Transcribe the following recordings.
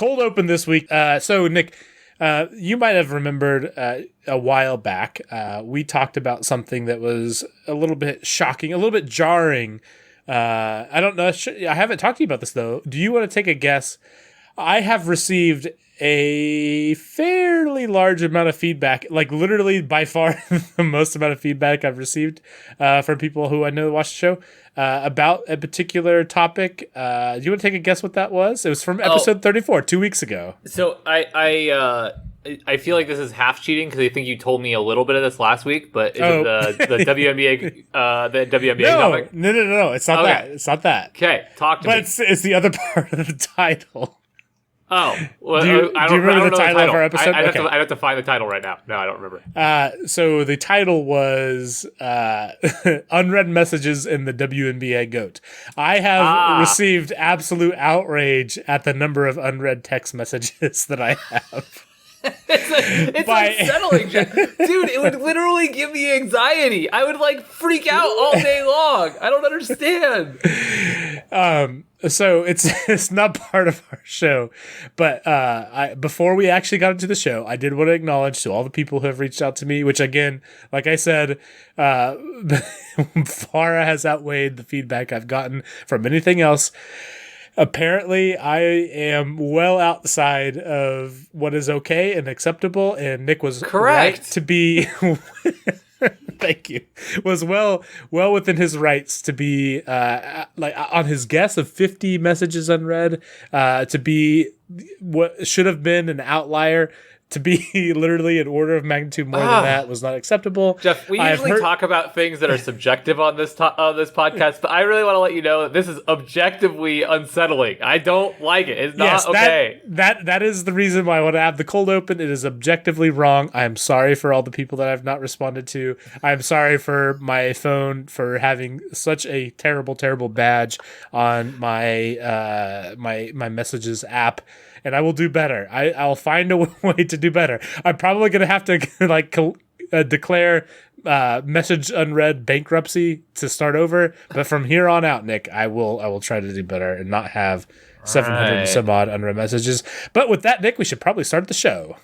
cold open this week. So Nick, you might have remembered a while back, we talked about something that was a little bit shocking, a little bit jarring. I don't know. I haven't talked to you about this, though. Do you want to take a guess? I have received a fairly large amount of feedback, like literally by far the most amount of feedback I've received from people who I know watch the show about a particular topic. Do you want to take a guess what that was? It was from episode 34, 2 weeks ago. So I feel like this is half cheating because I think you told me a little bit of this last week, but is it the WNBA topic? No. It's not that. It's not that. Okay, talk to me. But it's the other part of the title. Oh, well, do you remember the title of our episode? I'd have to find the title right now. No, I don't remember. So the title was Unread Messages in the WNBA GOAT. I have received absolute outrage at the number of unread text messages that I have. It's unsettling, dude. It would literally give me anxiety. I would freak out all day long. I don't understand. So it's not part of our show, but before we actually got into the show, I did want to acknowledge to all the people who have reached out to me, which again, like I said, far has outweighed the feedback I've gotten from anything else. Apparently, I am well outside of what is okay and acceptable, and Nick was correct right to be. Thank you. Was well within his rights to be on his guess of 50 messages unread, to be what should have been an outlier. To be literally an order of magnitude more than that was not acceptable. Jeff, we usually talk about things that are subjective on this podcast, but I really want to let you know that this is objectively unsettling. I don't like it. It's not okay. That is the reason why I want to have the cold open. It is objectively wrong. I am sorry for all the people that I've not responded to. I am sorry for my phone for having such a terrible, terrible badge on my my messages app. And I will do better. I'll find a way to do better. I'm probably going to have to declare message unread bankruptcy to start over. But from here on out, Nick, I will try to do better and not have 700 and some odd unread messages. But with that, Nick, we should probably start the show.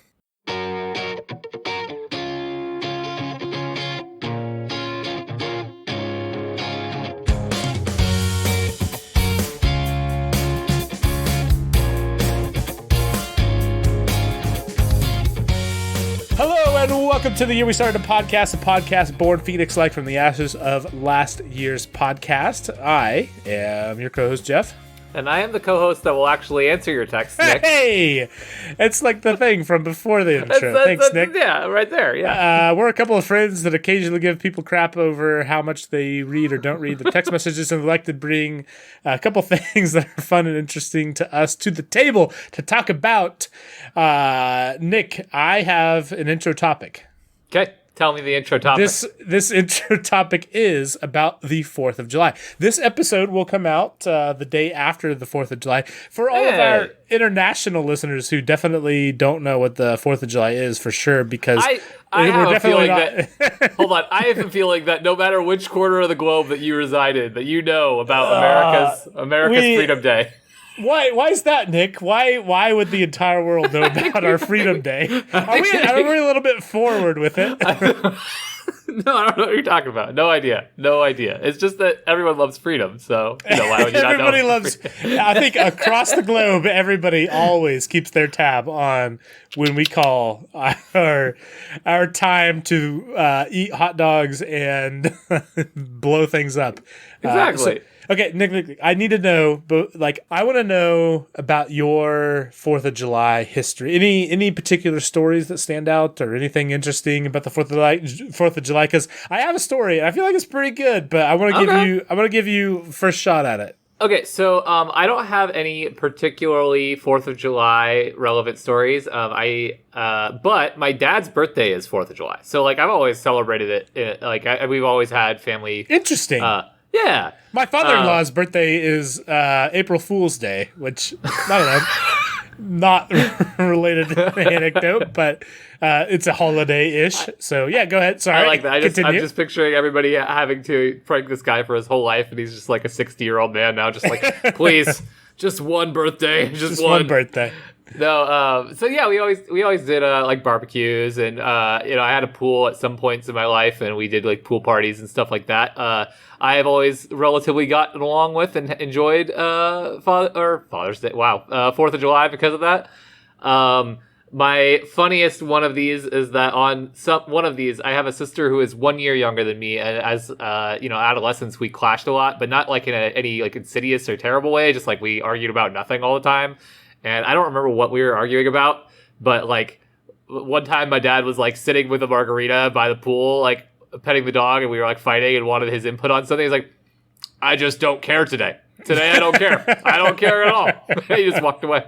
And welcome to the Year We Started a podcast born Phoenix-like from the ashes of last year's podcast. I am your co-host, Jeff. And I am the co-host that will actually answer your text, Nick. Hey! It's like the thing from before the intro. Thanks, Nick. Yeah, right there, yeah. We're a couple of friends that occasionally give people crap over how much they read or don't read the text messages, and like to bring a couple things that are fun and interesting to us to the table to talk about. Nick, I have an intro topic. Okay. Tell me the intro topic. This intro topic is about the 4th of July. This episode will come out the day after the 4th of July. For all of our international listeners who definitely don't know what the 4th of July is for sure, because I have a feeling that hold on, I have a feeling that no matter which corner of the globe that you reside in, that you know about America's Freedom Day. Why is that, Nick? Why would the entire world know about our Freedom Day? Are we a little bit forward with it? No, I don't know what you're talking about. No idea. It's just that everyone loves freedom, so why would you not know? Everybody loves. I think across the globe, everybody always keeps their tab on when we call our time to eat hot dogs and blow things up. Exactly. Okay, Nick, I need to know, but I want to know about your 4th of July history. Any particular stories that stand out, or anything interesting about the 4th of July? Because I have a story, and I feel like it's pretty good, but I want to give you first shot at it. Okay, so I don't have any particularly 4th of July relevant stories. But my dad's birthday is 4th of July, so I've always celebrated it. We've always had family. Interesting. Yeah. My father-in-law's birthday is April Fool's Day, which, I don't know, not related to the anecdote, but it's a holiday-ish. So, yeah, go ahead. Sorry. I like that. I'm just picturing everybody having to prank this guy for his whole life, and he's just like a 60-year-old man now, just please, just one birthday. Just one birthday. No, so yeah, we always did like barbecues, and I had a pool at some points in my life, and we did like pool parties and stuff like that. I have always relatively gotten along with and enjoyed Father's Day. Wow, 4th of July because of that. My funniest one of these is that on one of these, I have a sister who is 1 year younger than me, and as adolescents, we clashed a lot, but not like in any like insidious or terrible way. Just like we argued about nothing all the time. And I don't remember what we were arguing about, but like one time my dad was like sitting with a margarita by the pool, like petting the dog, and we were like fighting and wanted his input on something. He's like, I just don't care today. Today I don't care. I don't care at all. He just walked away.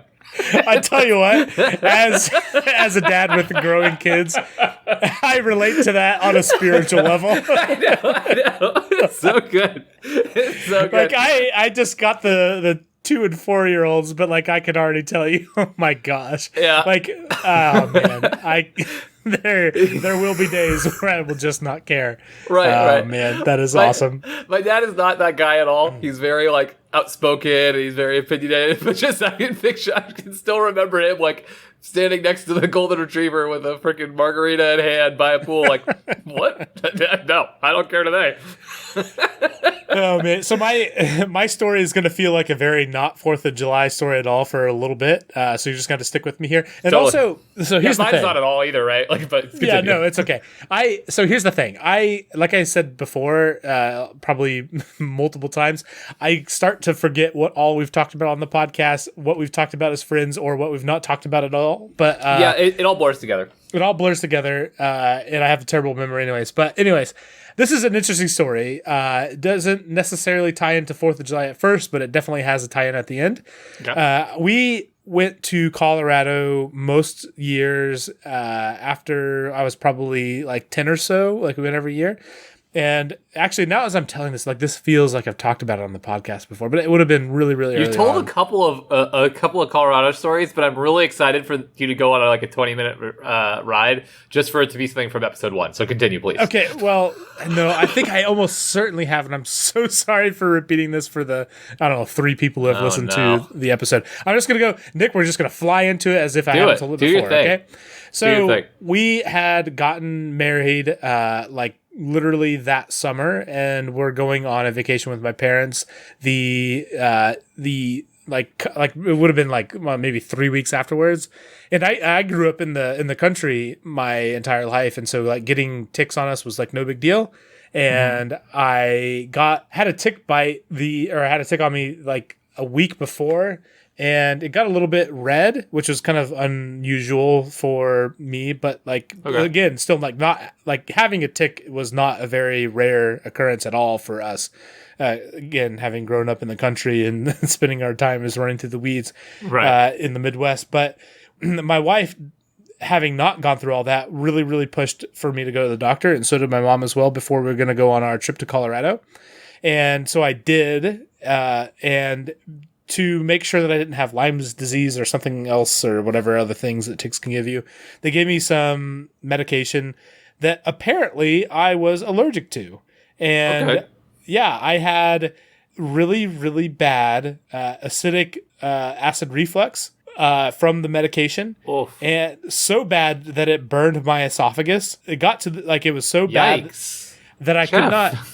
I tell you what, as a dad with growing kids, I relate to that on a spiritual level. I know. It's so good. It's so good. Like I just got the 2 and 4 year olds, but like I could already tell you, oh my gosh, Yeah. like oh man, there will be days where I will just not care. Right. Man, that is awesome. My dad is not that guy at all. He's very like outspoken and he's very opinionated. But just I can still remember him like standing next to the golden retriever with a freaking margarita in hand by a pool. Like, what? No, I don't care today. Oh man, so my story is going to feel like a very not 4th of July story at all for a little bit. So you're just going to stick with me here. And Totally. also, so here's the mine's thing. not at all either, right? Like, but continue. Yeah, no, it's okay. So here's the thing. Like I said before, probably multiple times, I start to forget what all we've talked about on the podcast, what we've talked about as friends, or what we've not talked about at all. But yeah, it all blurs together. It all blurs together, and I have a terrible memory anyways. But anyways, this is an interesting story. It doesn't necessarily tie into 4th of July at first, but it definitely has a tie-in at the end. Okay. We went to Colorado most years after I was probably like 10 or so. Like we went every year. And actually, now as I'm telling this, like this feels like I've talked about it on the podcast before, but it would have been really, really early. You've told on. a couple of Colorado stories, but I'm really excited for you to go on like a 20-minute ride just for it to be something from episode 1. So continue, please. Okay. Well, no, I think I almost certainly have, and I'm so sorry for repeating this for the 3 people who have listened to the episode. I'm just gonna go, Nick. We're just gonna fly into it as if I haven't told it before. Okay. So we had gotten married, like literally that summer, and we're going on a vacation with my parents. The like it would have been like maybe 3 weeks afterwards. And I grew up in the country my entire life, and so like getting ticks on us was like no big deal. And I had a tick had a tick on me like a week before, and it got a little bit red, which was kind of unusual for me, but like again, still like not like having a tick was not a very rare occurrence at all for us. Again, having grown up in the country and spending our time is running through the weeds in the Midwest. But my wife, having not gone through all that, really, really pushed for me to go to the doctor, and so did my mom as well before we were going to go on our trip to Colorado. And so I did, and to make sure that I didn't have Lyme's disease or something else or whatever other things that ticks can give you, they gave me some medication that apparently I was allergic to. And yeah, I had really, really bad acidic acid reflux from the medication. Oof. And so bad that it burned my esophagus. It got to it was so bad that I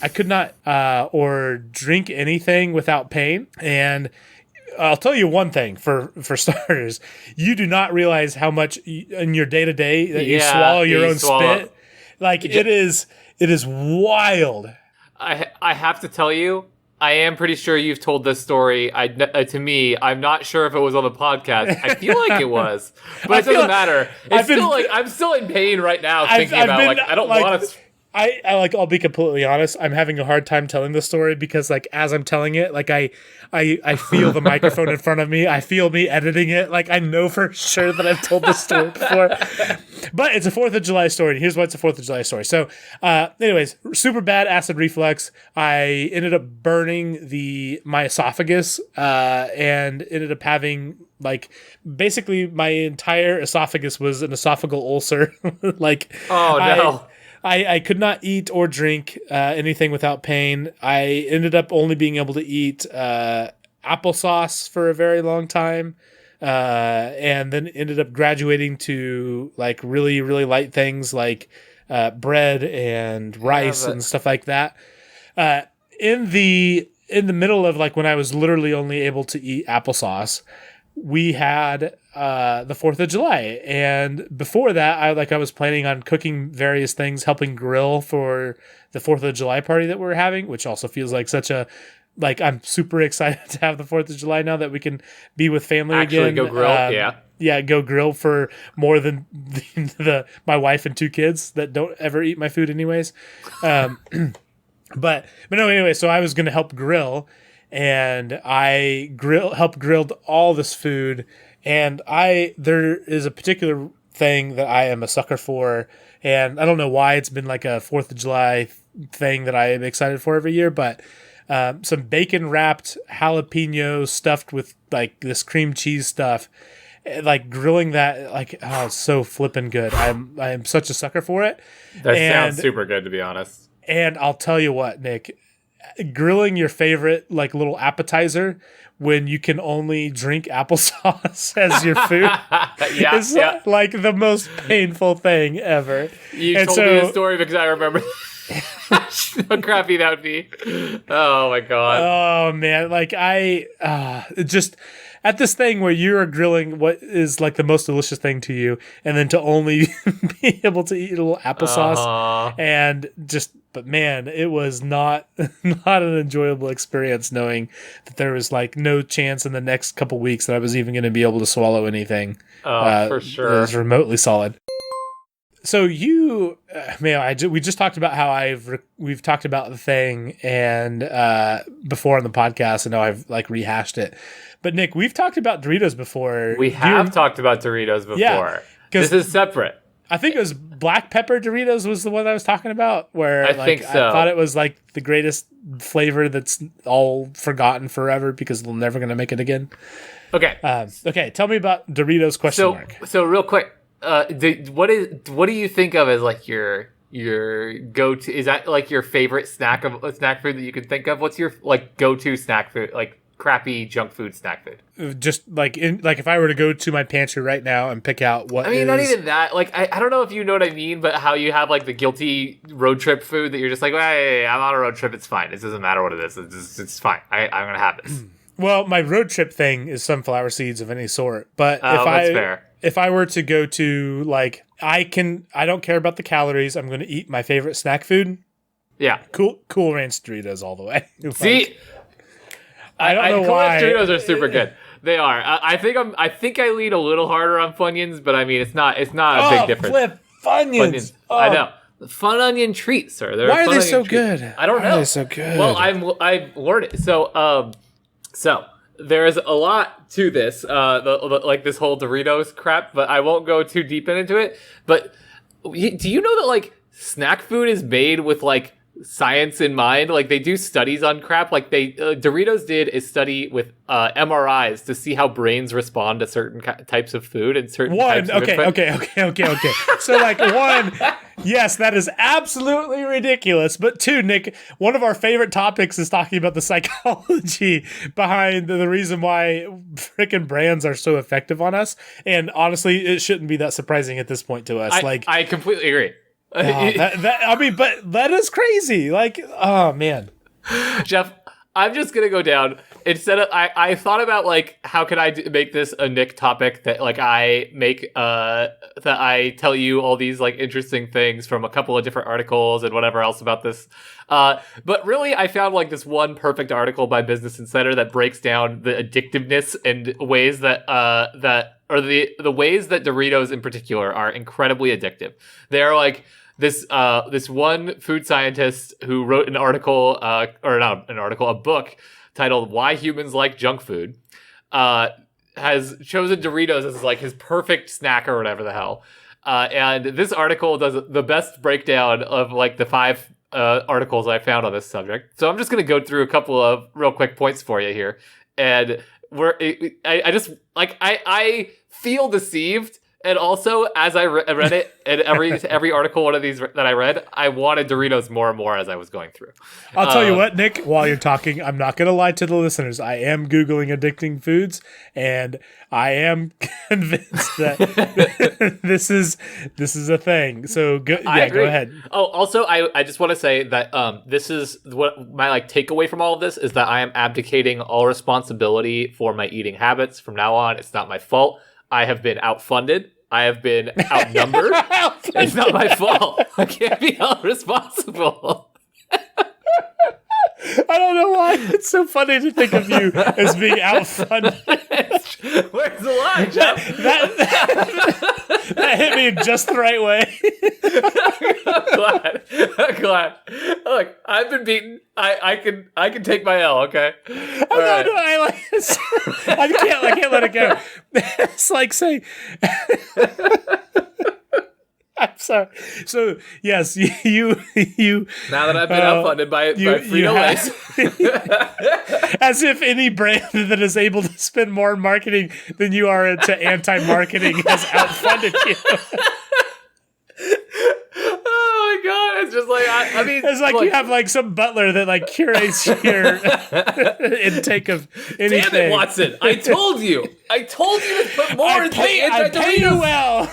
could not or drink anything without pain. And I'll tell you one thing for starters: you do not realize how much in your day to day that you swallow your own spit. Like it is wild. I have to tell you, I am pretty sure you've told this story to me. I'm not sure if it was on the podcast. I feel like it was, but it doesn't matter. I'm still in pain right now thinking about I don't want to. I'll be completely honest. I'm having a hard time telling the story because like as I'm telling it, like I feel the microphone in front of me. I feel me editing it. Like I know for sure that I've told this story before. But it's a 4th of July story. And here's why it's a 4th of July story. So anyways, super bad acid reflux. I ended up burning my esophagus and ended up having like basically my entire esophagus was an esophageal ulcer. Like no. I could not eat or drink anything without pain. I ended up only being able to eat applesauce for a very long time. and then ended up graduating to like really, really light things like bread and rice and stuff like that. In the middle of like when I was literally only able to eat applesauce, we had the 4th of July. And before that, I was planning on cooking various things, helping grill for the 4th of July party that we're having, which also feels like such a, like, I'm super excited to have the 4th of July now that we can be with family Actually again. go grill, Yeah, go grill for more than my wife and 2 kids that don't ever eat my food anyways. But no, anyway, so I was going to help grill, and I helped grilled all this food, and there is a particular thing that I am a sucker for, and I don't know why it's been like a 4th of July thing that I am excited for every year, but some bacon wrapped jalapeno stuffed with like this cream cheese stuff, like grilling that, like, oh, it's so flippin' good. I am such a sucker for it. That sounds super good, to be honest. And I'll tell you what, Nick, grilling your favorite like little appetizer when you can only drink applesauce as your food is like the most painful thing ever. You told me a story because I remember how crappy that would be. Oh my god. Oh man, like just at this thing where you're grilling what is like the most delicious thing to you, and then to only be able to eat a little applesauce and just, but man, it was not an enjoyable experience knowing that there was like no chance in the next couple weeks that I was even going to be able to swallow anything. For sure. That was remotely solid. So we just talked about how we've talked about the thing and before on the podcast, and now I've like rehashed it. But Nick, we've talked about Doritos before. We have talked about Doritos before. Yeah, this is separate. I think it was black pepper Doritos was the one I was talking about, where I think so. I thought it was like the greatest flavor that's all forgotten forever because they're never going to make it again. Okay. Okay. Tell me about Doritos question mark. So real quick, what do you think of as like your go-to? Is that like your favorite snack food that you can think of? What's your like go-to snack food, like crappy junk food snack food? Just like if I were to go to my pantry right now and pick out what, I mean, not even that. Like I don't know if you know what I mean, but how you have like the guilty road trip food that you're just like, hey, I'm on a road trip. It's fine. It doesn't matter what it is. It's fine. I'm gonna have this. Well, my road trip thing is sunflower seeds of any sort. But that's fair. If I were to go to like, I don't care about the calories. I'm going to eat my favorite snack food. Yeah. Cool Ranch Doritos all the way. See, I don't know why. Cool Ranch Doritos are super good. They are. I think I lean a little harder on Funyuns, but I mean, it's not a big difference. Flip Funyuns. Oh. I know. Fun onion treats, sir. Why are they so good? I don't know. Why are they so good? Well, I've learned it. So there is a lot to this, like this whole Doritos crap, but I won't go too deep into it. But do you know that like snack food is made with like science in mind? Like they do studies on crap. Like Doritos did a study with MRIs to see how brains respond to certain types of food and certain types of food. Okay. So like one, yes, that is absolutely ridiculous. But two, Nick, one of our favorite topics is talking about the psychology behind the reason why freaking brands are so effective on us. And honestly, it shouldn't be that surprising at this point to us. I completely agree. But that is crazy. Like, oh man, Jeff, I'm just gonna go down. Instead of I thought about like how could I make this a Nick topic that like I make that I tell you all these like interesting things from a couple of different articles and whatever else about this. But really, I found like this one perfect article by Business Insider that breaks down the addictiveness and ways that the ways that Doritos in particular are incredibly addictive. They're like this one food scientist who wrote a book titled "Why Humans Like Junk Food," has chosen Doritos as like his perfect snack or whatever the hell. And this article does the best breakdown of like the 5 articles I found on this subject. So I'm just going to go through a couple of real quick points for you here. And I feel deceived And also, as I read it, and every article one of these that I read, I wanted Doritos more and more as I was going through. I'll tell you what, Nick, while you're talking, I'm not going to lie to the listeners. I am Googling addicting foods, and I am convinced that this is a thing. So go ahead. Oh, also, I just want to say that this is what my takeaway from all of this is that I am abdicating all responsibility for my eating habits from now on. It's not my fault. I have been outfunded. I have been outnumbered. It's not my fault. I can't be held responsible. I don't know why it's so funny to think of you as being outfunded. Where's the line, Jeff? That hit me in just the right way. I'm glad. Look, I've been beaten. I can take my L. Okay. I can't let it go. It's like saying. I'm sorry. So yes, you. Now that I've been outfunded by Frito-Lay's, as if any brand that is able to spend more on marketing than you are into anti-marketing has outfunded you. Oh my god! It's just I mean, it's like you have some butler that curates your intake of anything. Damn it, Watson! I told you to put more in I pay you well.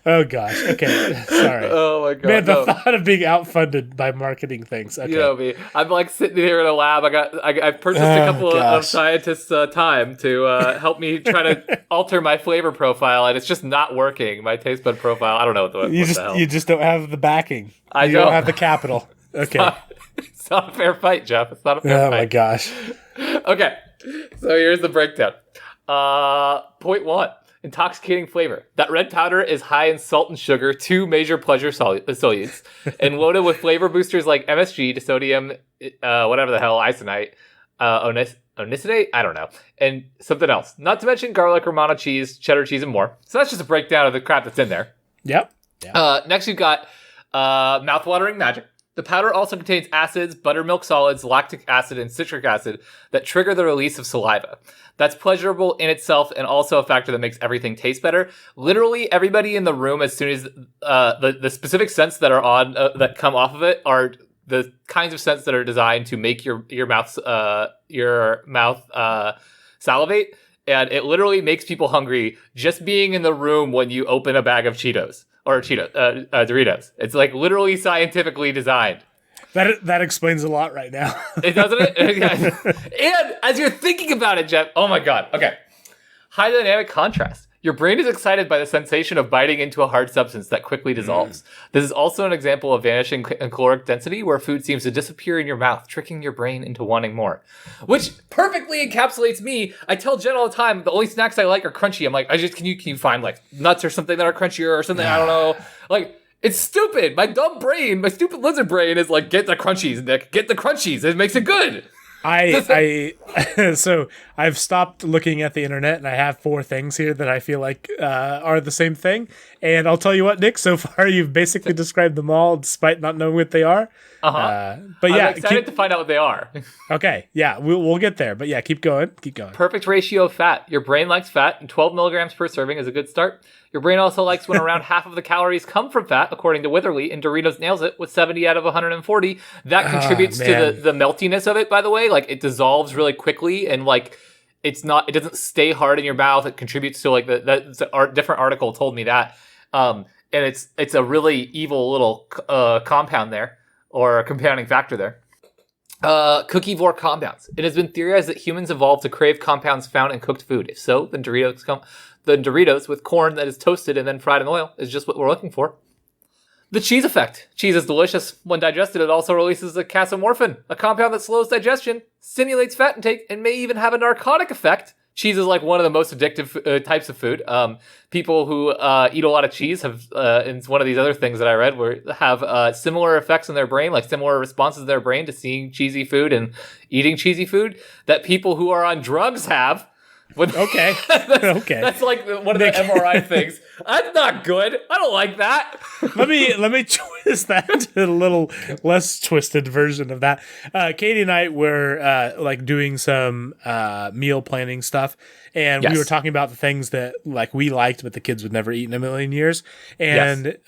Oh gosh. Okay. Sorry. Oh my god. Man, the thought of being outfunded by marketing things. Okay. You know me. I'm sitting here in a lab. I've purchased a couple of scientists' time to help me try to alter my flavor profile, and it's just not working. My taste bud profile. I don't know what the hell. You just don't have the backing. You don't have the capital. Okay. It's not a fair fight, Jeff. It's not a fair fight. Oh my gosh. Okay. So here's the breakdown. Point 1. Intoxicating flavor. That red powder is high in salt and sugar, two major pleasure solutes, and loaded with flavor boosters like MSG, disodium, whatever the hell, isonite, onicidate, I don't know, and something else. Not to mention garlic, Romano cheese, cheddar cheese, and more. So that's just a breakdown of the crap that's in there. Yep. Next, you've got mouthwatering magic. The powder also contains acids, buttermilk solids, lactic acid, and citric acid that trigger the release of saliva. That's pleasurable in itself and also a factor that makes everything taste better. Literally everybody in the room, as soon as the specific scents that are on that come off of it are the kinds of scents that are designed to make your mouth salivate, and it literally makes people hungry just being in the room when you open a bag of Cheetos. Or Doritos. It's literally scientifically designed. That explains a lot right now. It doesn't it? And as you're thinking about it, Jeff, oh my god. Okay. High dynamic contrast. Your brain is excited by the sensation of biting into a hard substance that quickly dissolves. This is also an example of vanishing caloric density, where food seems to disappear in your mouth, tricking your brain into wanting more. Which perfectly encapsulates me. I tell Jen all the time, the only snacks I like are crunchy. I'm like, can you find nuts or something that are crunchier or something? I don't know. It's stupid. My dumb brain, my stupid lizard brain is get the crunchies, Nick. Get the crunchies. It makes it good. So I've stopped looking at the internet, and I have 4 things here that I feel like are the same thing. And I'll tell you what, Nick, so far you've basically described them all despite not knowing what they are. But yeah, I'm excited to find out what they are. Okay, yeah, we'll get there. But yeah, keep going. Perfect ratio of fat. Your brain likes fat, and 12 milligrams per serving is a good start. Your brain also likes when around half of the calories come from fat, according to Witherly, and Doritos nails it with 70 out of 140. That contributes to the meltiness of it, by the way. It dissolves really quickly, and it doesn't stay hard in your mouth. It contributes to different article told me that. And it's a really evil little compound there, or a compounding factor there. Cookivore compounds. It has been theorized that humans evolved to crave compounds found in cooked food. If so, then Doritos with corn that is toasted and then fried in oil is just what we're looking for. The cheese effect. Cheese is delicious. When digested, it also releases a casomorphin, a compound that slows digestion, stimulates fat intake, and may even have a narcotic effect. Cheese is one of the most addictive types of food. People who eat a lot of cheese have, and it's one of these other things that I read, have similar effects in their brain, similar responses in their brain to seeing cheesy food and eating cheesy food that people who are on drugs have. Okay. Okay. That's like one of the MRI things. That's not good. I don't like that. let me twist that to a little less twisted version of that. Katie and I were like doing some meal planning stuff, and we were talking about the things that like we liked, but the kids would never eat in a million years. And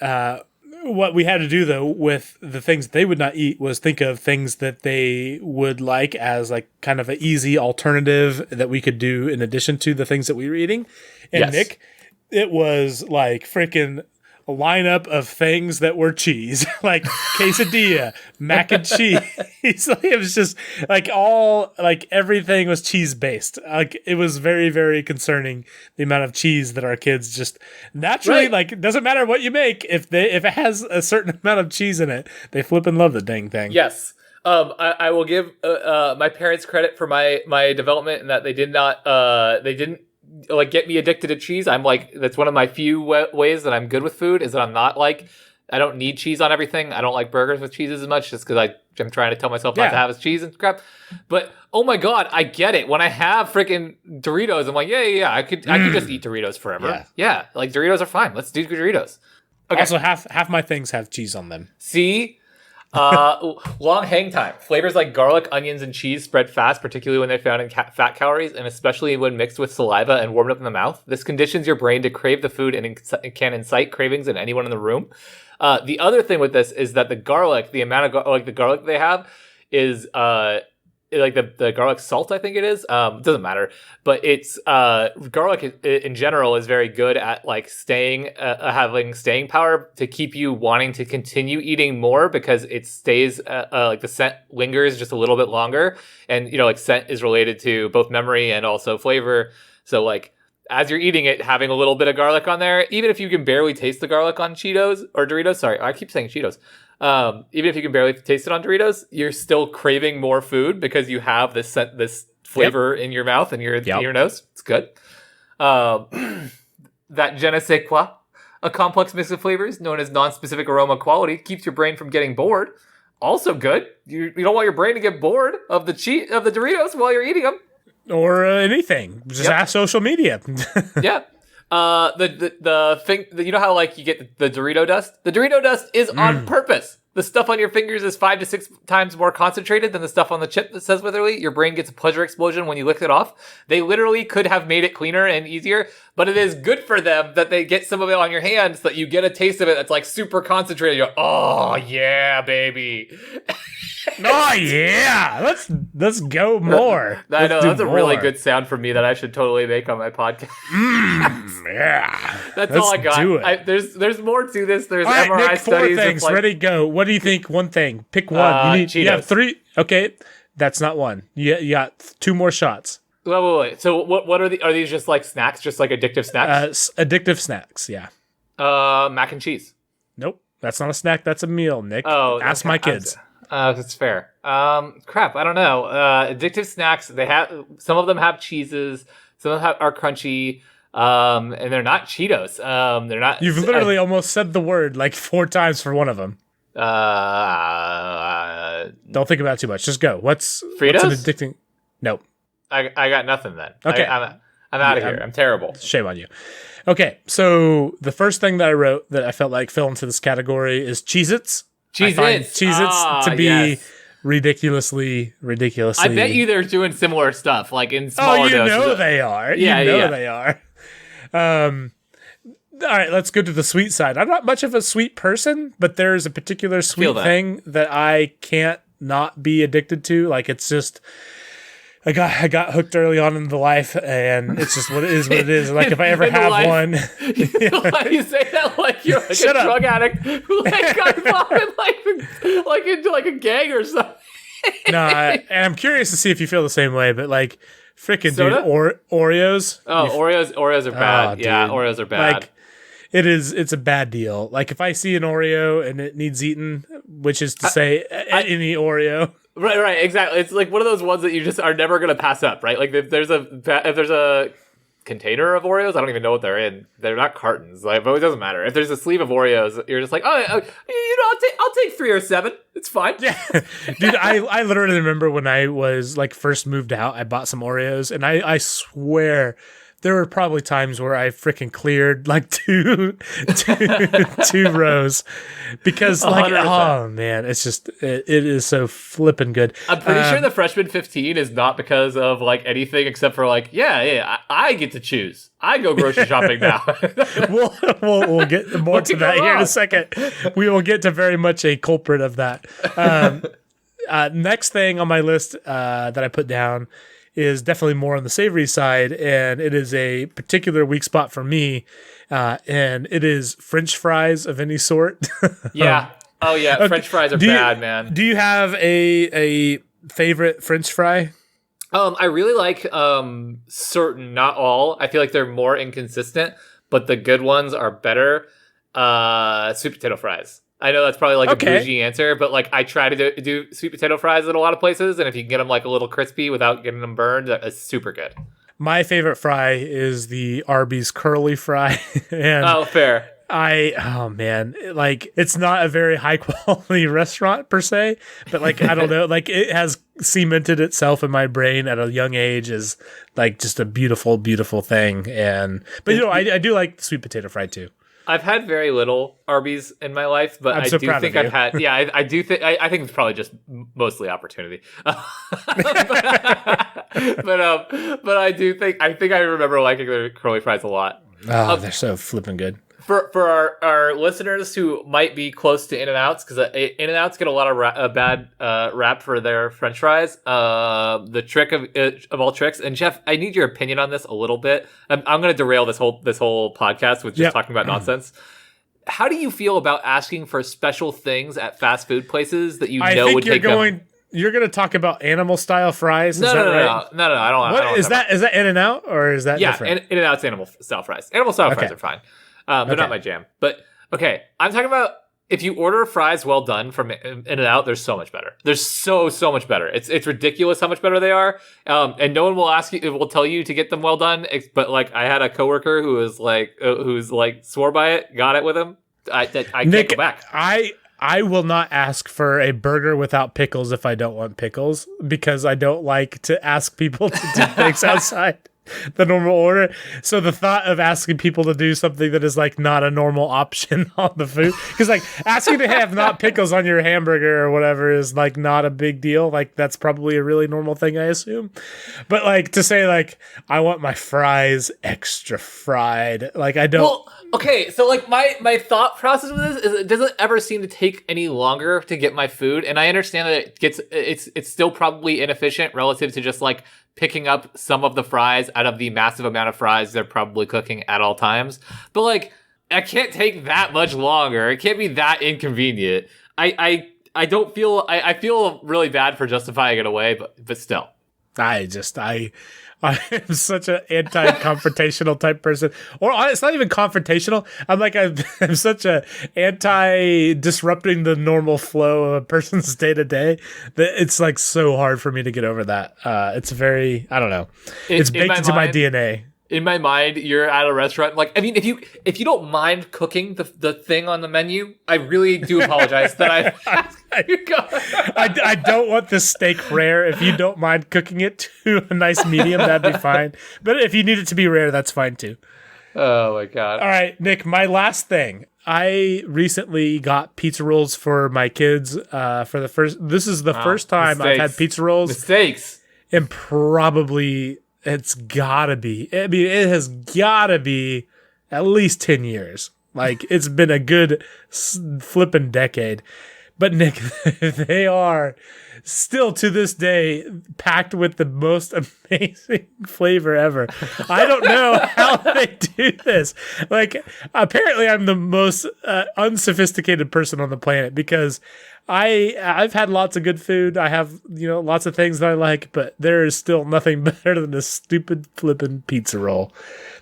what we had to do though with the things that they would not eat was think of things that they would like as like kind of an easy alternative that we could do in addition to the things that we were eating. And Nick, it was like freaking a lineup of things that were cheese, like quesadilla, mac and cheese. Like, it was just like everything was cheese based. Like it was very, very concerning the amount of cheese that our kids just naturally like. It doesn't matter what you make if it has a certain amount of cheese in it, they flip and love the dang thing. Yes. I will give my parents credit for my development in that they didn't like get me addicted to cheese. I'm like, that's one of my few ways that I'm good with food is that I'm not like, I don't need cheese on everything. I don't like burgers with cheeses as much just because I'm trying to tell myself not to have cheese and crap. But oh my God, I get it. When I have freaking Doritos, I'm like, yeah, I could just eat Doritos forever. Yeah, like Doritos are fine. Let's do Doritos. Okay. Also, half my things have cheese on them. See? Long hang time. Flavors like garlic, onions, and cheese spread fast, particularly when they're found in fat calories, and especially when mixed with saliva and warmed up in the mouth. This conditions your brain to crave the food and can incite cravings in anyone in the room. The other thing with this is that the garlic, the amount of the garlic they have is like the garlic salt, I think it is. It doesn't matter, but it's garlic in general is very good at like having staying power to keep you wanting to continue eating more because it stays like the scent lingers just a little bit longer, and like scent is related to both memory and also flavor. So like as you're eating it, having a little bit of garlic on there, even if you can barely taste the garlic on Cheetos or Doritos. Sorry, I keep saying Cheetos. Even if you can barely taste it on Doritos, you're still craving more food because you have this flavor in your mouth and your nose. It's good. That je ne sais quoi, a complex mix of flavors known as non-specific aroma quality, keeps your brain from getting bored. Also good. You don't want your brain to get bored of the Doritos while you're eating them. Or anything. Just ask social media. Yeah. The thing that you know how like you get the Dorito dust? The Dorito dust is on purpose. The stuff on your fingers is 5 to 6 times more concentrated than the stuff on the chip that says literally your brain gets a pleasure explosion when you lick it off. They literally could have made it cleaner and easier, but it is good for them that they get some of it on your hands so that you get a taste of it that's like super concentrated. You're, oh yeah, baby. Oh yeah, let's go more. I know that's a really good sound for me that I should totally make on my podcast. Yeah, that's all I got. Do it. There's more to this. There's all right, MRI Nick, studies. 4 things. Ready, go. What do you think? One thing. Pick one. You have 3. Okay, that's not one. You got 2 more shots. Wait. So what are these? Just like snacks? Just like addictive snacks? Addictive snacks. Yeah. Mac and cheese. Nope, that's not a snack. That's a meal, Nick. Oh, ask my kids. That's fair. Crap, I don't know. Addictive snacks. They have some of them have cheeses. Some of them are crunchy. And they're not Cheetos. They're not. You've literally almost said the word like 4 times for one of them. Don't think about it too much. Just go. What's Fritos? What's an addicting? Nope. I got nothing then. Okay. I'm out of here. I'm terrible. Shame on you. Okay, so the first thing that I wrote that I felt like fell into this category is Cheez-Its. Cheez-Its to be ridiculously. I bet you they're doing similar stuff, like in smaller doses. Oh, you know they are. They are. All right, let's go to the sweet side. I'm not much of a sweet person, but there's a particular sweet thing that I can't not be addicted to. Like, it's just... I got hooked early on in the life, and it's just what it is. Like, if I ever have one, you say that like you're like a drug addict who like got involved in like into like a gang or something. No, and I'm curious to see if you feel the same way. But like, freaking dude, Oreos. Oh, Oreos are bad. Yeah, Oreos are bad. Like, it's a bad deal. Like, if I see an Oreo and it needs eaten, which is to say any Oreo. Right, exactly. It's like one of those ones that you just are never going to pass up, right? Like if there's a container of Oreos. I don't even know what they're in. They're not cartons. Like, but it doesn't matter. If there's a sleeve of Oreos, you're just like, I'll take 3 or 7. It's fine. Yeah, dude, I literally remember when I was like first moved out, I bought some Oreos, and I swear there were probably times where I freaking cleared like two rows because like 100%. oh man, it's just it is so flipping good. I'm pretty sure the freshman 15 is not because of like anything except for like I get to choose. I go grocery shopping now. we'll get more to that here in a second. We will get to very much a culprit of that. Next thing on my list that I put down is definitely more on the savory side, and it is a particular weak spot for me, and it is French fries of any sort. Yeah. Oh yeah, okay. French fries are bad, man. Do you have a favorite French fry? I really like certain, not all. I feel like they're more inconsistent, but the good ones are better. Sweet potato fries. I know that's probably like a bougie answer, but like I try to do sweet potato fries at a lot of places, and if you can get them like a little crispy without getting them burned, that is super good. My favorite fry is the Arby's curly fry. And fair. Oh man, like it's not a very high quality restaurant per se, but like I don't know, like it has cemented itself in my brain at a young age as like just a beautiful, beautiful thing. But you know, I do like sweet potato fry too. I've had very little Arby's in my life, but I do think I've had. Yeah, I do think. I think it's probably just mostly opportunity. but I do think. I think I remember liking the curly fries a lot. Oh, they're so flipping good. For our listeners who might be close to In-N-Outs, because In-N-Outs get a lot of bad rap for their French fries. The trick of all tricks, and Jeff, I need your opinion on this a little bit. I'm going to derail this whole podcast with just talking about nonsense. How do you feel about asking for special things at fast food places that you know would take them? You're going to talk about animal style fries? No, I don't. What is that? Is that In-N-Out or is that different? Yeah, In-N-Out's animal style fries. Animal style fries are fine. They're not my jam. But, okay, I'm talking about if you order fries well done from In-N-Out, they're so much better. They're so much better. It's ridiculous how much better they are. And no one will tell you to get them well done. But, like, I had a coworker who's swore by it, got it with him. I can't go back. I will not ask for a burger without pickles if I don't want pickles, because I don't like to ask people to do things outside the normal order. So the thought of asking people to do something that is like not a normal option on the food, because like asking to have not pickles on your hamburger or whatever is like not a big deal. Like that's probably a really normal thing, I assume. But like to say like I want my fries extra fried, like I don't. Well, okay, so like my thought process with this is it doesn't ever seem to take any longer to get my food, and I understand that it's still probably inefficient relative to just like picking up some of the fries out of the massive amount of fries they're probably cooking at all times. But like, I can't take that much longer. It can't be that inconvenient. I don't feel I feel really bad for justifying it away, but still. I am such an anti-confrontational type person. Or it's not even confrontational. I'm such a anti-disrupting the normal flow of a person's day-to-day that it's like so hard for me to get over that. It's very, I don't know. It's baked into my DNA. In my mind, you're at a restaurant. Like, I mean, if you don't mind cooking the thing on the menu, I really do apologize that I don't want this steak rare. If you don't mind cooking it to a nice medium, that'd be fine. But if you need it to be rare, that's fine too. Oh my God. All right, Nick, my last thing. I recently got pizza rolls for my kids for the first. This is the first time I've had pizza rolls. Mistakes. And probably it's gotta be. I mean, it has gotta be at least 10 years. Like it's been a good flipping decade. But Nick, they are still to this day packed with the most amazing flavor ever. I don't know how they do this. Like, apparently I'm the most unsophisticated person on the planet, because I've had lots of good food. I have, lots of things that I like, but there is still nothing better than this stupid flipping pizza roll.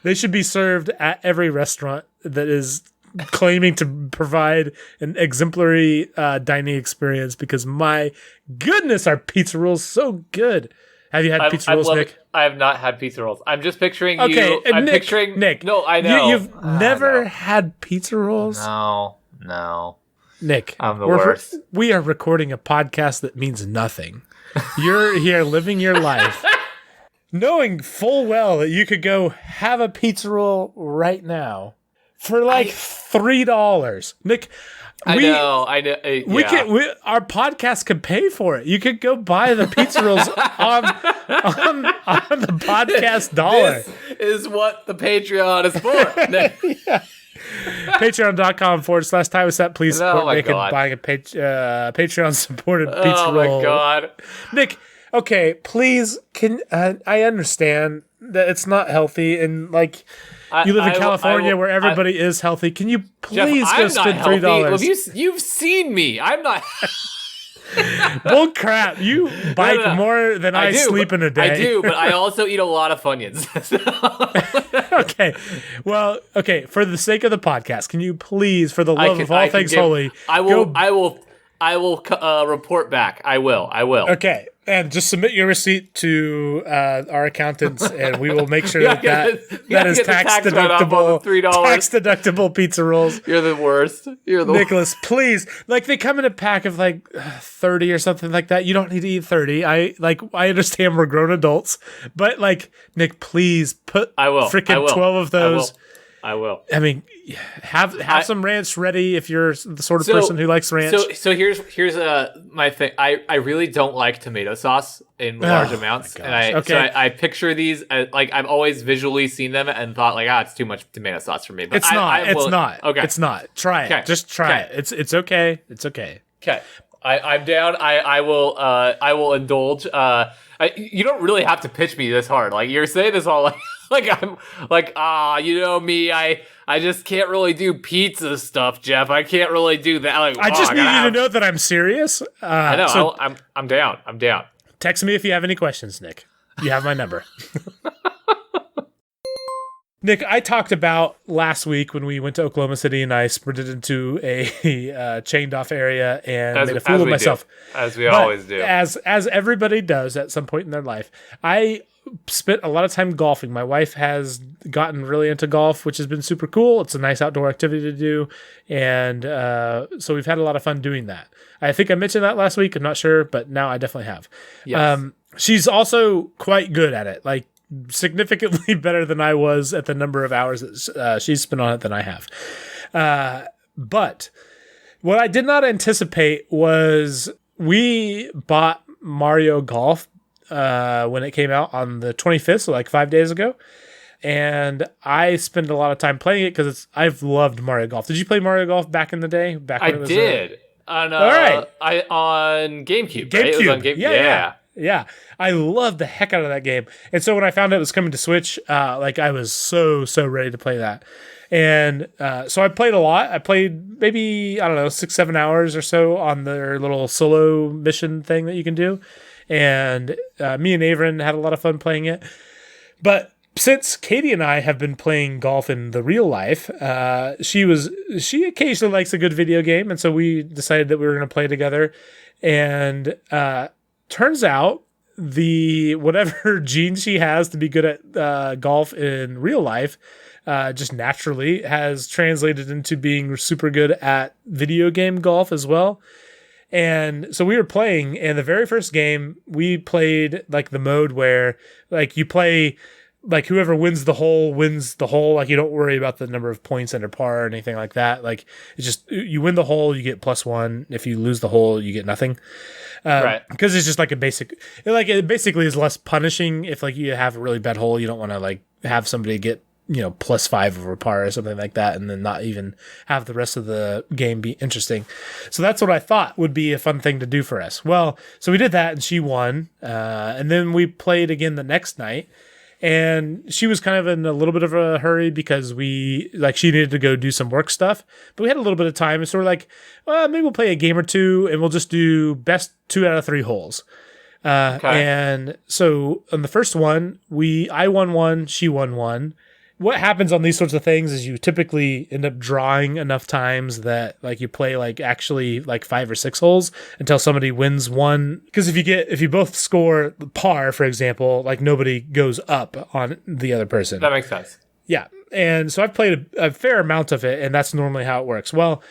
They should be served at every restaurant that is claiming to provide an exemplary dining experience, because my goodness, our pizza rolls so good. Have you had pizza rolls, Nick? I have not had pizza rolls. I'm just picturing Okay, you. I'm Nick, picturing Nick. No, I know. You've never had pizza rolls? No. Nick, I'm the worst. We are recording a podcast that means nothing. You're here living your life, knowing full well that you could go have a pizza roll right now for like $3. Nick, I know. Our podcast could pay for it. You could go buy the pizza rolls on the podcast dollar. This is what the Patreon is for. Yeah. Patreon.com/TimeWithSet. Please support Nick in buying a Patreon supported pizza roll. Oh my God. Nick, okay, please, I understand that it's not healthy and like you live in California where everybody is healthy. Can you please Jeff, go spend $3? You've seen me. I'm not. Well, crap. You bike more than I sleep in a day. I do, but I also eat a lot of Funyuns. Okay. Well, okay. For the sake of the podcast, can you please, for the love of all things holy, I will report back. I will. Okay. And just submit your receipt to our accountants, and we will make sure that is tax deductible. Tax deductible pizza rolls. You're the worst. Nicholas, please. Like they come in a pack of like 30 or something like that. You don't need to eat 30. I understand we're grown adults, but like Nick, please put freaking 12 of those. I will. I mean, have some ranch ready if you're the sort of person who likes ranch. So here's my thing. I really don't like tomato sauce in large amounts, and I picture these like I've always visually seen them and thought like it's too much tomato sauce for me. But it's not. Okay, it's not. Try it. Just try it. It's okay. It's okay. Okay, I'm down. I will indulge. You don't really have to pitch me this hard. Like you're saying this all like I'm like you know me. I just can't really do pizza stuff, Jeff. I can't really do that. Like, I just need you to know that I'm serious. I know. So I'm down. I'm down. Text me if you have any questions, Nick. You have my number. Nick, I talked about last week when we went to Oklahoma City and I sprinted into a chained off area and made a fool of myself. As we always do. As everybody does at some point in their life. I spent a lot of time golfing. My wife has gotten really into golf, which has been super cool. It's a nice outdoor activity to do. And so we've had a lot of fun doing that. I think I mentioned that last week. I'm not sure, but now I definitely have. Yes. She's also quite good at it. Like, significantly better than I was at the number of hours that she's spent on it than I have. But what I did not anticipate was we bought Mario Golf when it came out on the 25th, so like 5 days ago. And I spend a lot of time playing it because I've loved Mario Golf. Did you play Mario Golf back in the day? I did. On GameCube. Right? It was on GameCube. Yeah, I love the heck out of that game. And so when I found out it was coming to Switch, like I was so ready to play that. And so I played a lot. I played maybe, 6-7 hours or so on their little solo mission thing that you can do. And me and Averin had a lot of fun playing it. But since Katie and I have been playing golf in the real life, she occasionally likes a good video game. And so we decided that we were going to play together. And turns out whatever gene she has to be good at golf in real life just naturally has translated into being super good at video game golf as well. And so we were playing, and the very first game we played like the mode where like you play like whoever wins the hole wins the hole. Like you don't worry about the number of points under par or anything like that. Like it's just you win the hole, you get +1. If you lose the hole, you get nothing. Right. Because it's just like it basically is less punishing if like you have a really bad hole. You don't want to like have somebody get +5 over par or something like that, and then not even have the rest of the game be interesting. So that's what I thought would be a fun thing to do for us. Well, so we did that, and she won. And then we played again the next night. And she was kind of in a little bit of a hurry because she needed to go do some work stuff, but we had a little bit of time. And so we're like, well, maybe we'll play a game or two and we'll just do best 2 out of 3 holes. Okay. And so on the first one, I won 1, she won 1. what happens on these sorts of things is you typically end up drawing enough times that like you play like actually like 5 or 6 holes until somebody wins one. Because if you both score par, for example, like nobody goes up on the other person. That makes sense. Yeah. And so I've played a fair amount of it, and that's normally how it works. Well,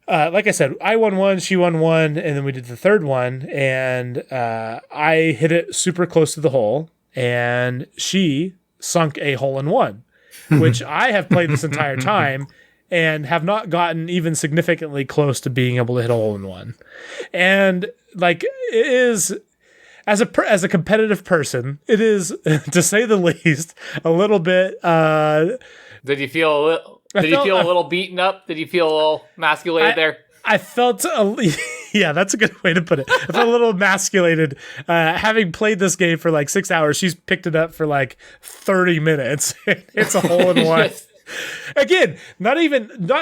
like I said, I won one, she won one, and then we did the third one, and I hit it super close to the hole, and she sunk a hole in one, which I have played this entire time and have not gotten even significantly close to being able to hit a hole in one. And like it is, as a competitive person, it is, to say the least, a little bit. Did you feel a little beaten up? Did you feel a little emasculated there? I felt yeah, that's a good way to put it. I felt a little emasculated. Having played this game for like 6 hours, she's picked it up for like 30 minutes. It's a hole in one. Again, not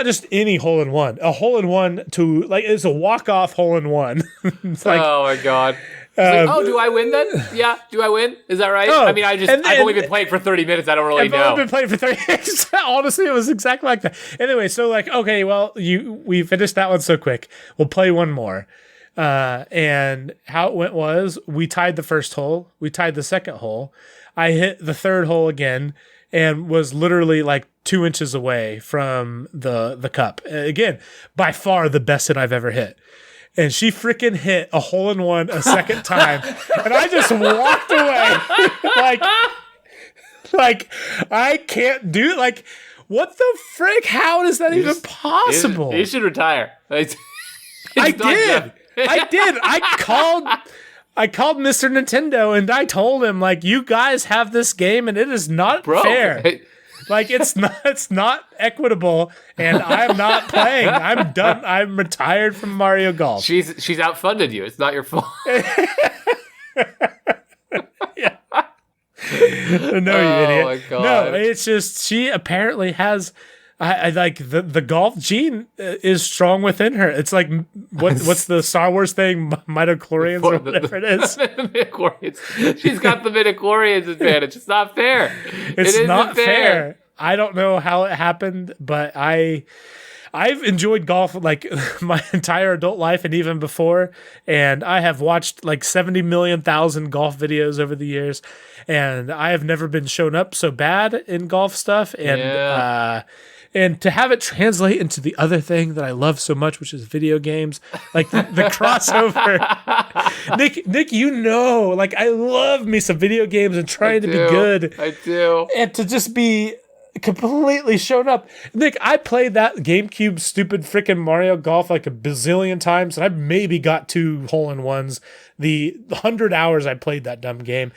just any hole in one. A hole in one to like it's a walk-off hole in one. It's like, oh my god. Like, do I win then? Yeah, do I win? Is that right? I mean, I've only been playing for 30 minutes. I don't really know. I've only been playing for 30 minutes. Honestly, it was exactly like that. Anyway, so like, okay, well, we finished that one so quick. We'll play one more. And how it went was we tied the first hole. We tied the second hole. I hit the third hole again and was literally like 2 inches away from the cup. Again, by far the best hit I've ever hit. And she freaking hit a hole in one a second time. And I just walked away. like I can't do, like, what the frick? How is that even possible? You should retire. I did. I called Mr. Nintendo and I told him, like, you guys have this game and it is not fair. Like, it's not equitable, and I'm not playing. I'm done. I'm retired from Mario Golf. She's outfunded you. It's not your fault. Yeah. No, you idiot. My God. No, it's just she apparently has. I like the golf gene is strong within her. It's like what's the Star Wars thing, midichlorians or whatever it is. She's got the midichlorians advantage. It's not fair. It's not fair. I don't know how it happened, but I've enjoyed golf like my entire adult life and even before, and I have watched like 70 million thousand golf videos over the years, and I have never been shown up so bad in golf stuff, and and to have it translate into the other thing that I love so much, which is video games, like the crossover. Nick, you know, like I love me some video games and trying to be good. I do. And to just be completely shown up. Nick, I played that GameCube stupid freaking Mario Golf like a bazillion times, and I maybe got 2 hole-in-ones the 100 hours I played that dumb game.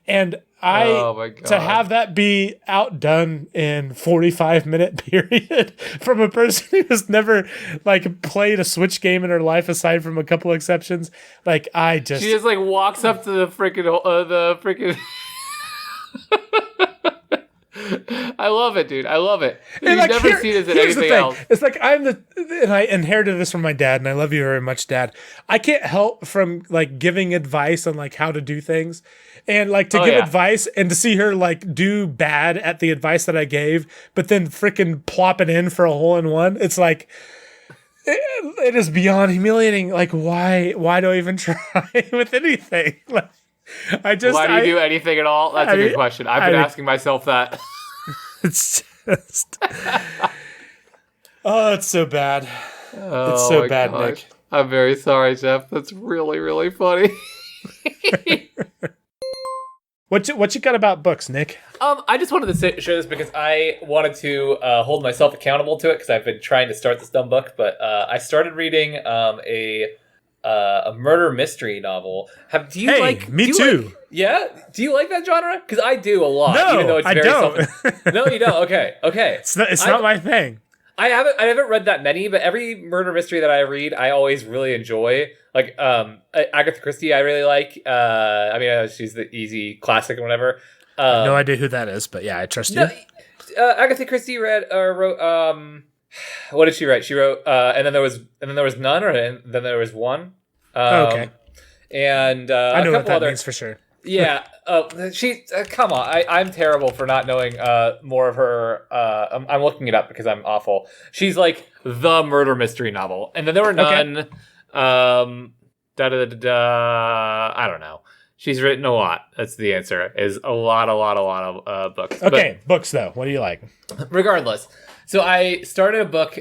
And to have that be outdone in 45-minute period from a person who has never like played a Switch game in her life, aside from a couple exceptions, like she just like walks up to the freaking I love it, dude. I love it. You've like, never seen this in anything else. It's like and I inherited this from my dad, and I love you very much, Dad. I can't help from like giving advice on like how to do things, and like to give advice and to see her like do bad at the advice that I gave, but then freaking plop it in for a hole in one. It's like it is beyond humiliating. Like why do I even try with anything? Like why do you do anything at all? That's a good question. I've been asking myself that. It's just it's so bad. It's so bad, gosh. Nick. I'm very sorry, Jeff. That's really, really funny. What you got about books, Nick? I just wanted to share this because I wanted to hold myself accountable to it because I've been trying to start this dumb book, but I started reading a murder mystery novel. Do you like? Me too. Yeah. Do you like that genre? Because I do a lot. No, even though it's I don't. No, you don't. Okay. It's not my thing. I haven't read that many, but every murder mystery that I read, I always really enjoy. Like Agatha Christie, I really like. I mean, she's the easy classic and whatever. I have no idea who that is, but yeah, I trust you. Agatha Christie wrote. What did she write? She wrote, and then there was none, and then there was one. Okay. And I know what that means for sure. Yeah, she. Come on, I'm terrible for not knowing more of her. I'm looking it up because I'm awful. She's like the murder mystery novel, and then there were none. Okay. I don't know. She's written a lot. That's the answer. Is a lot of books. Okay, books though. What do you like? But regardless, so I started a book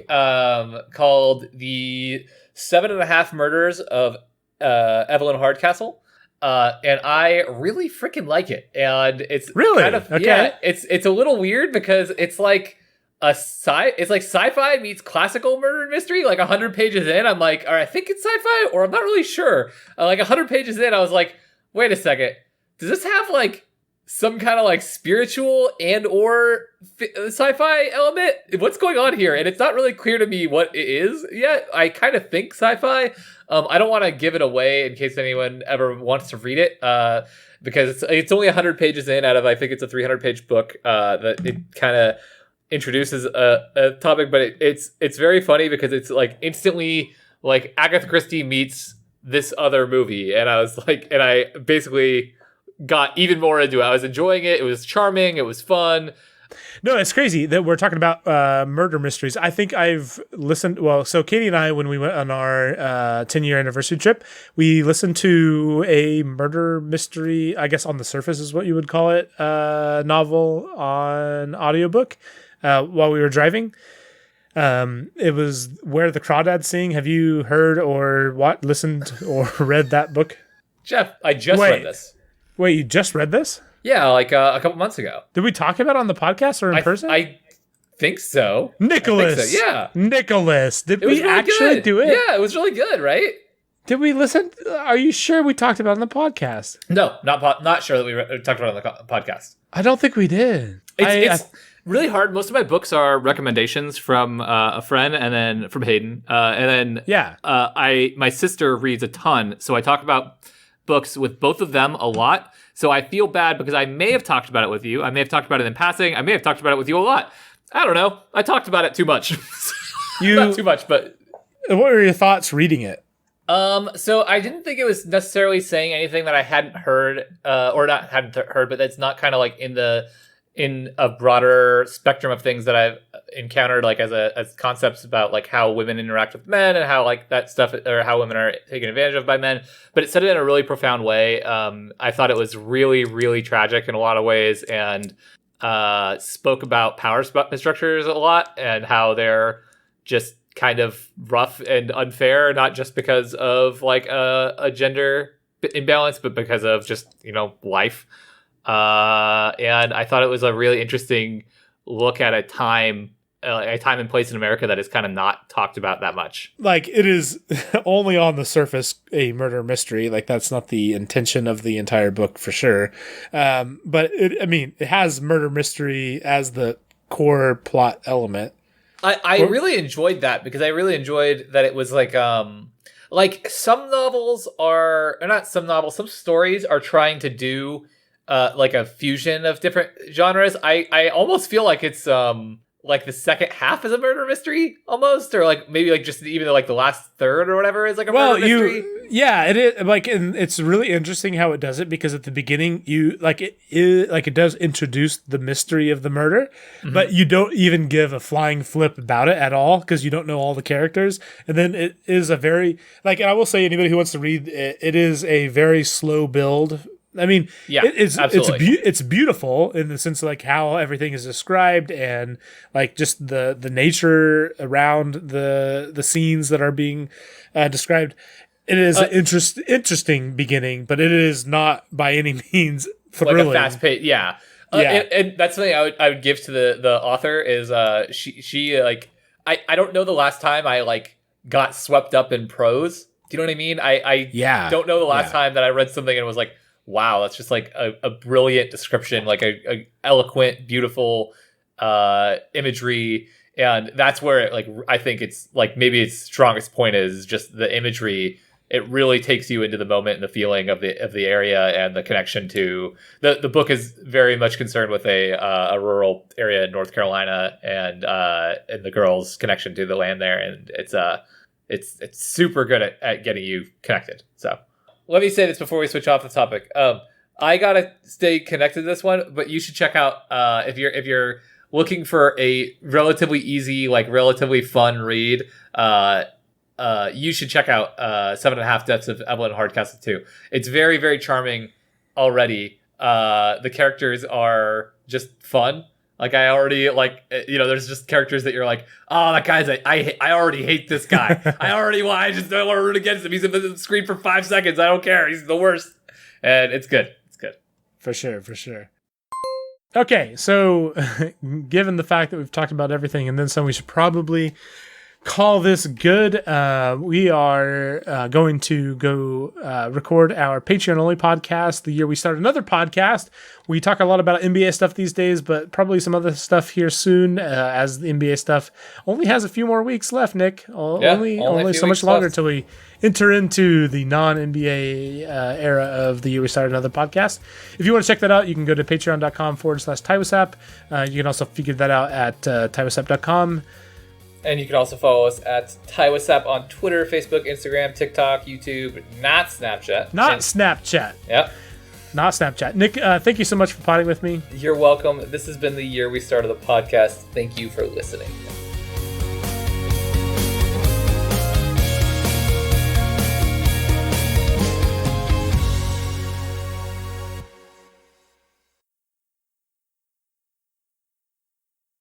called "The 7.5 Murders of Evelyn Hardcastle." And I really freaking like it. And it's Really? kind of, Okay. yeah, it's a little weird because it's like it's like sci-fi meets classical murder mystery. Like 100 pages in, I'm like, all right, I think it's sci-fi, or I'm not really sure. Like 100 pages in, I was like, wait a second, does this have like some kind of like spiritual and or sci-fi element? What's going on here? And it's not really clear to me what it is yet. I kind of think sci-fi. I don't want to give it away in case anyone ever wants to read it, because it's only 100 pages in out of, I think it's a 300-page book that it kind of introduces a topic, but it's very funny because it's like instantly like Agatha Christie meets this other movie, and I was like, and I basically got even more into it. I was enjoying it. It was charming. It was fun. No, it's crazy that we're talking about murder mysteries. I think I've listened. Well, so Katie and I, when we went on our 10-year anniversary trip, we listened to a murder mystery, I guess on the surface is what you would call it, novel on audiobook while we were driving. It was Where the Crawdads Sing. Have you heard or listened or read that book? Jeff, I just read this. Wait, you just read this? Yeah, like a couple months ago. Did we talk about it on the podcast or in person? I think so. Nicholas. I think so, yeah. Nicholas. Did we really actually do it? Yeah, it was really good, right? Did we listen? Are you sure we talked about it on the podcast? No, not sure that we talked about it on the podcast. I don't think we did. It's really hard. Most of my books are recommendations from a friend and then from Hayden. And then my sister reads a ton, so I talk about books with both of them a lot. So I feel bad because I may have talked about it with you. I may have talked about it in passing. I may have talked about it with you a lot. I don't know. I talked about it too much. Not too much, but... What were your thoughts reading it? So I didn't think it was necessarily saying anything that I hadn't heard, but that's not kind of like in a broader spectrum of things that I've encountered, like as concepts about like how women interact with men and how like that stuff, or how women are taken advantage of by men. But it said it in a really profound way. I thought it was really, really tragic in a lot of ways, and spoke about power structures a lot and how they're just kind of rough and unfair, not just because of like a gender imbalance, but because of just, life. And I thought it was a really interesting look at a time and place in America that is kind of not talked about that much. Like, it is only on the surface a murder mystery. Like, that's not the intention of the entire book for sure. But it has murder mystery as the core plot element. I really enjoyed that because I really enjoyed that it was like some novels are, or not some novels, some stories are trying to do like a fusion of different genres. I almost feel like it's like the second half is a murder mystery almost, or like maybe like just even like the last third or whatever is like a murder mystery. It is like, and it's really interesting how it does it, because at the beginning it does introduce the mystery of the murder, but you don't even give a flying flip about it at all because you don't know all the characters. And then it is a very, like, and I will say, anybody who wants to read it, it is a very slow build. I mean, it's beautiful in the sense of like how everything is described and like just the nature around the scenes that are being described. It is an interesting beginning, but it is not by any means thrilling. Like a fast pace, yeah. And that's something I would give to the author is she like I don't know the last time I like got swept up in prose. Do you know what I mean? I don't know the last time that I read something and was like, wow, that's just like a brilliant description, like a eloquent, beautiful imagery. And that's where it, like, I think it's like maybe its strongest point is just the imagery. It really takes you into the moment and the feeling of the area and the connection to the book is very much concerned with a rural area in North Carolina and the girl's connection to the land there. And it's super good at getting you connected. So let me say this before we switch off the topic. I gotta stay connected to this one, but you should check out if you're looking for a relatively easy, like relatively fun read. You should check out 7.5 Deaths of Evelyn Hardcastle 2. It's very, very charming already. The characters are just fun. Like I already there's just characters that you're like, oh, that guy's I already hate this guy. I just don't want to root against him. He's in the screen for 5 seconds. I don't care. He's the worst. And it's good. It's good. For sure. Okay, so given the fact that we've talked about everything and then some, we should probably call this good. We are going to go record our Patreon-only podcast the year we start another podcast. We talk a lot about NBA stuff these days, but probably some other stuff here soon, as the NBA stuff only has a few more weeks left, Nick. Only so much longer until we enter into the non-NBA era of the year we start another podcast. If you want to check that out, you can go to patreon.com/TiWasap. You can also figure that out at TiWasap.com. And you can also follow us at TiWasap on Twitter, Facebook, Instagram, TikTok, YouTube, not Snapchat. Snapchat. Yep. Not Snapchat. Nick, thank you so much for potting with me. You're welcome. This has been the year we started the podcast. Thank you for listening.